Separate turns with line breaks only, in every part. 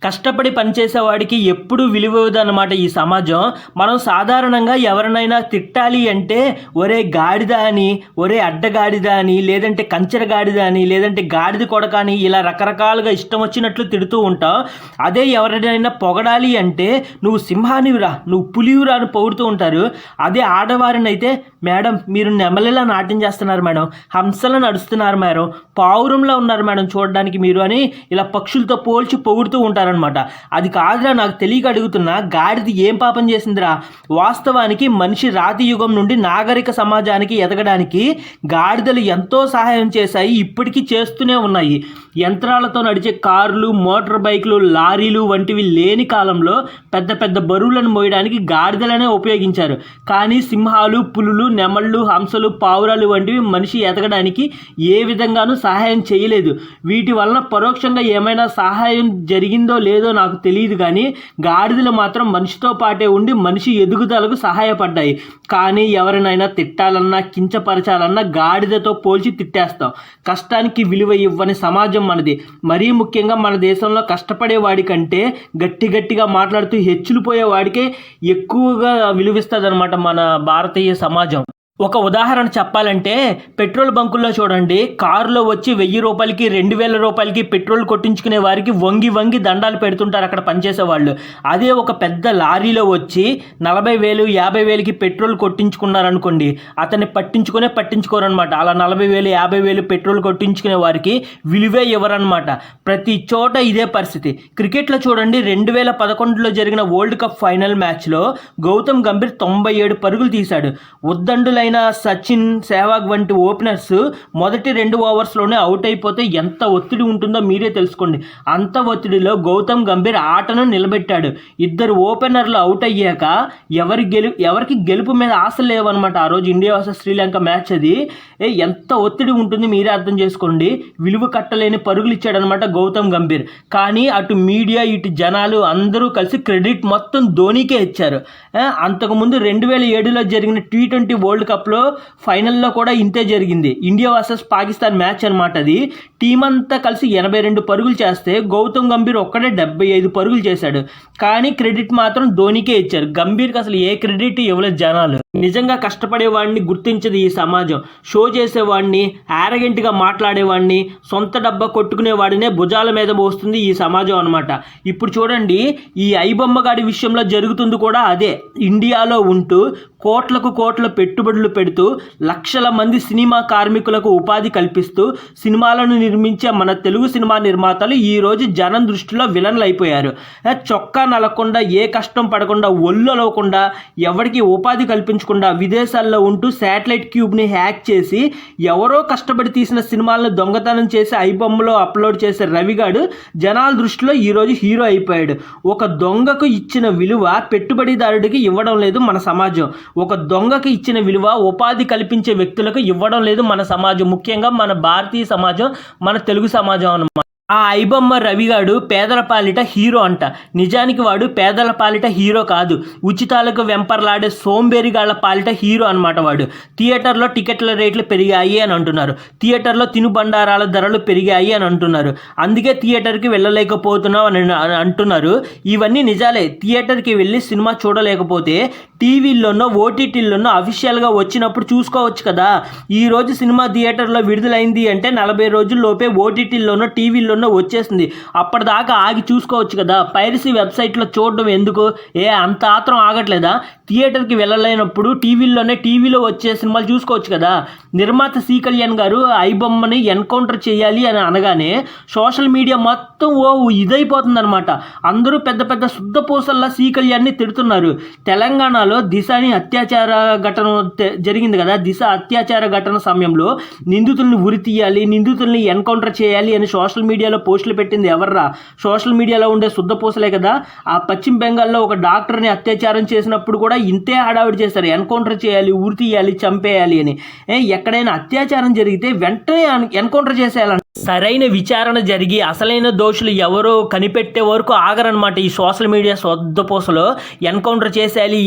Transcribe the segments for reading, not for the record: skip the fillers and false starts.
కష్టపడి పనిచేసేవాడికి ఎప్పుడూ విలువదన్నమాట ఈ సమాజం. మనం సాధారణంగా ఎవరినైనా తిట్టాలి అంటే ఒరే గాడిద అని, ఒరే అడ్డగాడిద అని, లేదంటే కంచెర గాడిద అని, లేదంటే గాడిద కొడక అని ఇలా రకరకాలుగా ఇష్టం వచ్చినట్లు తిడుతూ ఉంటాం. అదే ఎవరినైనా పొగడాలి అంటే నువ్వు సింహానివిరా, నువ్వు పులివిరా అని పొగుడుతూ ఉంటారు. అదే ఆడవారిని అయితే మేడం మీరు నెమలిలా నాట్యం చేస్తున్నారు మేడం, హంసలా నడుస్తున్నారు మేడం, పావురంలో ఉన్నారు మేడం చూడడానికి మీరు అని ఇలా పక్షులతో పోల్చి పొగుడుతూ ఉంటారనమాట. అది కాదురా నాకు తెలియక అడుగుతున్నా, గాడిద ఏం పాపం చేసిందిరా? వాస్తవానికి మనిషి రాతి యుగం నుండి నాగరిక సమాజానికి ఎదగడానికి గాడిదలు ఎంతో సహాయం చేశాయి, ఇప్పటికీ చేస్తూనే ఉన్నాయి. యంత్రాలతో నడిచే కార్లు, మోటార్ బైకులు, లారీలు వంటివి లేని కాలంలో పెద్ద పెద్ద బరువులను మోయడానికి గాడిదలనే ఉపయోగించారు. కానీ సింహాలు, పులులు, నెమళ్ళు, హంసలు, పావురాలు వంటివి మనిషి ఎదగడానికి ఏ విధంగానూ సహాయం చేయలేదు. వీటి వలన పరోక్షంగా ఏమైనా సహాయం జరిగిందో లేదో నాకు తెలియదు, కానీ గాడిదలు మాత్రం మనిషితో పాటే ఉండి మనిషి ఎదుగుదలకు సహాయపడ్డాయి. కానీ ఎవరినైనా తిట్టాలన్నా కించపరచాలన్నా గాడిదతో పోల్చి తిట్టేస్తాం. కష్టానికి విలువ ఇవ్వని సమాజం మనది. మరీ ముఖ్యంగా మన దేశంలో కష్టపడే వాడికంటే గట్టిగా మాట్లాడుతూ హెచ్చులు పోయే వాడికే ఎక్కువగా విలువిస్తుంది అనమాట మన భారతీయ సమాజం. ఒక ఉదాహరణ చెప్పాలంటే పెట్రోల్ బంకుల్లో చూడండి, కారులో వచ్చి 1000 రూపాయలకి 2000 రూపాయలకి పెట్రోల్ కొట్టించుకునే వారికి వంగి దండాలు పెడుతుంటారు అక్కడ పనిచేసే వాళ్ళు. అదే ఒక పెద్ద లారీలో వచ్చి 40,000 50,000కి పెట్రోల్ కొట్టించుకున్నారనుకోండి, అతన్ని పట్టించుకోరనమాట. అలా 40,000 50,000 పెట్రోల్ కొట్టించుకునే వారికి విలువే ఇవ్వరనమాట. ప్రతి చోట ఇదే పరిస్థితి. క్రికెట్లో చూడండి, 2011లో జరిగిన వరల్డ్ కప్ ఫైనల్ మ్యాచ్లో గౌతమ్ గంభీర్ 97 పరుగులు తీశాడు. ఉద్దండులైన సచిన్, సెహ్వాగ్ వంటి ఓపెనర్స్ మొదటి 2 ఓవర్స్లోనే అవుట్ అయిపోతే ఎంత ఒత్తిడి ఉంటుందో మీరే తెలుసుకోండి. అంత ఒత్తిడిలో గౌతమ్ గంభీర్ ఆటను నిలబెట్టాడు. 2 ఓపెనర్లు అవుట్ అయ్యాక ఎవరికి గెలుపు మీద ఆశ లేవన్నమాట. ఆ రోజు ఇండియా వర్సెస్ శ్రీలంక మ్యాచ్ అది. ఎంత ఒత్తిడి ఉంటుంది మీరే అర్థం చేసుకోండి. విలువ కట్టలేని పరుగులు ఇచ్చాడనమాట గౌతమ్ గంభీర్. కానీ అటు మీడియా ఇటు జనాలు అందరూ కలిసి క్రెడిట్ మొత్తం ధోనీకే ఇచ్చారు. అంతకుముందు 2007లో జరిగిన T20 వరల్డ్ కప్లో ఫైనల్లో కూడా ఇంతే జరిగింది. ఇండియా వర్సెస్ పాకిస్తాన్ మ్యాచ్ అనమాట అది. టీం అంతా కలిసి 82 పరుగులు చేస్తే గౌతమ్ గంభీర్ ఒక్కడే 75 పరుగులు చేశాడు. కానీ క్రెడిట్ మాత్రం ధోనీకే ఇచ్చారు. గంభీర్కి అసలు ఏ క్రెడిట్ ఇవ్వలేదు జనాలు. నిజంగా కష్టపడేవాడిని గుర్తించదు ఈ సమాజం. షో చేసేవాడిని, యారగెంట్గా మాట్లాడేవాడిని, సొంత డబ్బా కొట్టుకునేవాడినే భుజాల మీద మోస్తుంది ఈ సమాజం అనమాట. ఇప్పుడు చూడండి, ఈ ఐబొమ్మగాడి విషయంలో జరుగుతుంది కూడా అదే. ఇండియాలో ఉంటూ కోట్ల పెట్టుబడులు పెడుతూ లక్షల మంది సినిమా కార్మికులకు ఉపాధి కల్పిస్తూ సినిమాలను నిర్మించే మన తెలుగు సినిమా నిర్మాతలు ఈరోజు జనం దృష్టిలో విలన్లు అయిపోయారు. చొక్కా నలకుండా, ఏ కష్టం పడకుండా, ఒళ్ళొలవకుండా, ఎవరికి ఉపాధి కల్పించకుండా విదేశాల్లో ఉంటూ శాటిలైట్ క్యూబ్ని హ్యాక్ చేసి ఎవరో కష్టపడి తీసిన సినిమాలను దొంగతనం చేసి ఐబొమ్మలో అప్లోడ్ చేసే రవిగాడు జనాల దృష్టిలో ఈరోజు హీరో అయిపోయాడు. ఒక దొంగకు ఇచ్చిన విలువ పెట్టుబడిదారుడికి ఇవ్వడం లేదు మన సమాజం. ఒక దొంగకి ఇచ్చిన విలువ ఉపాధి కల్పించే వ్యక్తులకు ఇవ్వడం లేదు మన సమాజం. ముఖ్యంగా మన భారతీయ సమాజం, మన తెలుగు సమాజం అన్నమాట. ఆ ఐబొమ్మ రవిగాడు పేదల పాలిట హీరో అంట. నిజానికి వాడు పేదల పాలిట హీరో కాదు, ఉచితాలకు వెంపర్లాడే సోంబేరిగాళ్ల పాలిట హీరో అనమాట వాడు. థియేటర్లో టికెట్ల రేట్లు పెరిగాయి అని అంటున్నారు, థియేటర్లో తినుబండారాల ధరలు పెరిగాయి అని అంటున్నారు, అందుకే థియేటర్కి వెళ్ళలేకపోతున్నాం అని అంటున్నారు. ఇవన్నీ నిజాలే. థియేటర్కి వెళ్ళి సినిమా చూడలేకపోతే టీవీల్లోనో ఓటీటీల్లోనో అఫీషియల్గా వచ్చినప్పుడు చూసుకోవచ్చు కదా. ఈరోజు సినిమా థియేటర్లో విడుదలైంది అంటే 40 రోజుల్లోపే ఓటీటీల్లోనో టీవీల్లోనో వచ్చేస్తుంది. అప్పటిదాకా ఆగి చూసుకోవచ్చు కదా. పైరసీ వెబ్సైట్లో చూడడం ఎందుకు? అంత ఆత్రం ఆగట్లేదా? థియేటర్కి వెళ్ళలేనప్పుడు టీవీలో వచ్చే సినిమాలు చూసుకోవచ్చు కదా. నిర్మాత సి కళ్యాణ్ గారు ఐబొమ్మని ఎన్కౌంటర్ చేయాలి అని అనగానే సోషల్ మీడియా మొత్తం ఇదైపోతుంది అనమాట. అందరూ పెద్ద పెద్ద శుద్ధపూసల్లా సి కళ్యాణ్ని తిడుతున్నారు. తెలంగాణలో దిశని అత్యాచార ఘటన జరిగింది కదా. దిశ అత్యాచార ఘటన సమయంలో నిందితుల్ని ఉరి తీయాలి, నిందితుల్ని ఎన్కౌంటర్ చేయాలి అని సోషల్ మీడియాలో పోస్టులు పెట్టింది ఎవర్రా? సోషల్ మీడియాలో ఉండే శుద్ధపూసలే కదా. ఆ పశ్చిమ బెంగాల్లో ఒక డాక్టర్ని అత్యాచారం చేసినప్పుడు కూడా ఇంతే హడావిడి చేశారు, ఎన్కౌంటర్ చేయాలి, ఉరి తీయాలి, చంపేయాలి అని. ఎక్కడైనా అత్యాచారం జరిగితే వెంటనే ఎన్కౌంటర్ చేసేయాలంట. సరైన విచారణ జరిగి అసలైన దోషులు ఎవరో కనిపెట్టే వరకు ఆగరనమాట ఈ సోషల్ మీడియా సొద్దపూసలో. ఎన్కౌంటర్ చేసేయాలి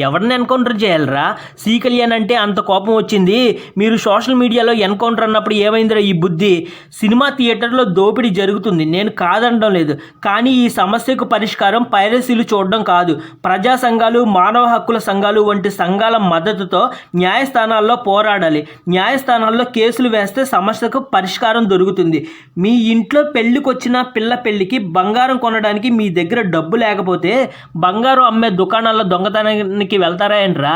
ఎవరిని ఎన్కౌంటర్ చేయాలిరా? సి కళ్యాణ్ అంటే అంత కోపం వచ్చింది. మీరు సోషల్ మీడియాలో ఎన్కౌంటర్ అన్నప్పుడు ఏమైందిరా ఈ బుద్ధి? సినిమా థియేటర్లో దోపిడీ జరుగుతుంది, నేను కాదనడం లేదు. కానీ ఈ సమస్యకు పరిష్కారం పైరసీలు చూడడం కాదు. ప్రజా సంఘాలు, మానవ హక్కుల సంఘాలు వంటి సంఘాల మద్దతుతో న్యాయస్థానాల్లో పోరాడాలి. న్యాయస్థానాల్లో కేసులు వేస్తే సమస్యకు పరిష్కారం దొరుకుతుంది. మీ ఇంట్లో పెళ్ళికి వచ్చిన పిల్ల పెళ్ళికి బంగారం కొనడానికి మీ దగ్గర డబ్బు లేకపోతే బంగారం అమ్మే దుకాణాల్లో దొంగతనానికి వెళ్తారా ఏంట్రా?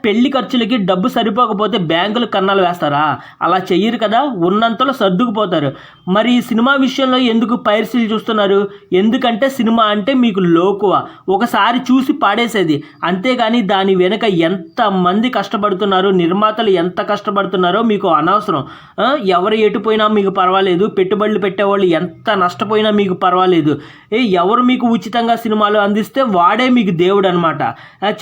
పెళ్లి ఖర్చులకి డబ్బు సరిపోకపోతే బ్యాంకులు కన్నాలు వేస్తారా? అలా చెయ్యరు కదా, ఉన్నంతలో సర్దుకుపోతారు. మరి ఈ సినిమా విషయంలో ఎందుకు పైరసీలు చూస్తున్నారు? ఎందుకంటే సినిమా అంటే మీకు లోకువ, ఒకసారి చూసి పాడేసేది. అంతేగాని దాని వెనుక ఎంతమంది కష్టపడుతున్నారు, నిర్మాతలు ఎంత కష్టపడుతున్నారో మీకు అనవసరం. ఎవరు ఎటు పోయినా మీకు పర్వాలేదు, పెట్టుబడులు పెట్టేవాళ్ళు ఎంత నష్టపోయినా మీకు పర్వాలేదు. ఎవరు మీకు ఉచితంగా సినిమాలు అందిస్తే వాడే మీకు దేవుడు అనమాట.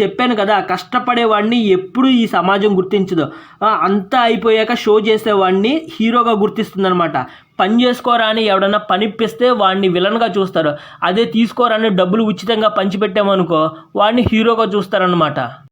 చెప్పాను కదా, కష్టపడేవాడిని ఎప్పుడు ఈ సమాజం గుర్తించదు. అంతా అయిపోయాక షో చేసేవాడిని హీరోగా గుర్తిస్తుందనమాట. పని చేసుకోరా అని ఎవడన్నా పనిప్పిస్తే వాడిని విలన్గా చూస్తారు. అదే తీసుకోరా అని డబ్బులు ఉచితంగా పంచిపెట్టామనుకో వాడిని హీరోగా చూస్తారనమాట.